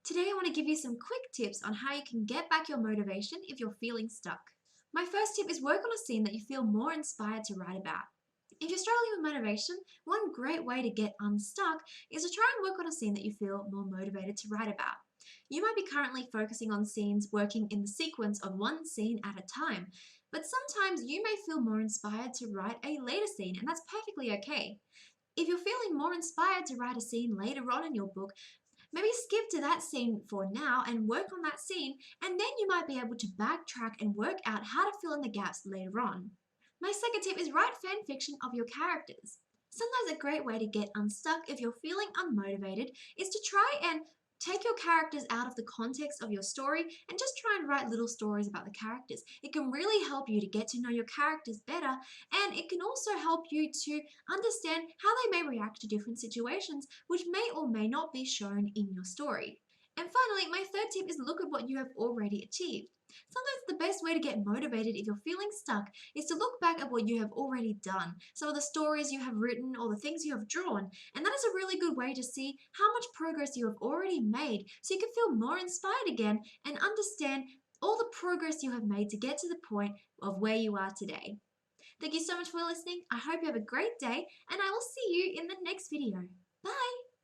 Today I want to give you some quick tips on how you can get back your motivation if you're feeling stuck. My first tip is work on a scene that you feel more inspired to write about. If you're struggling with motivation, one great way to get unstuck is to try and work on a scene that you feel more motivated to write about. You might be currently focusing on scenes working in the sequence of one scene at a time, but sometimes you may feel more inspired to write a later scene, and that's perfectly okay. If you're feeling more inspired to write a scene later on in your book, maybe skip to that scene for now and work on that scene, and then you might be able to backtrack and work out how to fill in the gaps later on. My second tip is write fan fiction of your characters. Sometimes a great way to get unstuck if you're feeling unmotivated is to try and take your characters out of the context of your story and just try and write little stories about the characters. It can really help you to get to know your characters better, and it can also help you to understand how they may react to different situations, which may or may not be shown in your story. And finally, my third tip is look at what you have already achieved. Sometimes the best way to get motivated if you're feeling stuck is to look back at what you have already done, some of the stories you have written or the things you have drawn, and that is a really good way to see how much progress you have already made so you can feel more inspired again and understand all the progress you have made to get to the point of where you are today. Thank you so much for listening. I hope you have a great day, and I will see you in the next video. Bye!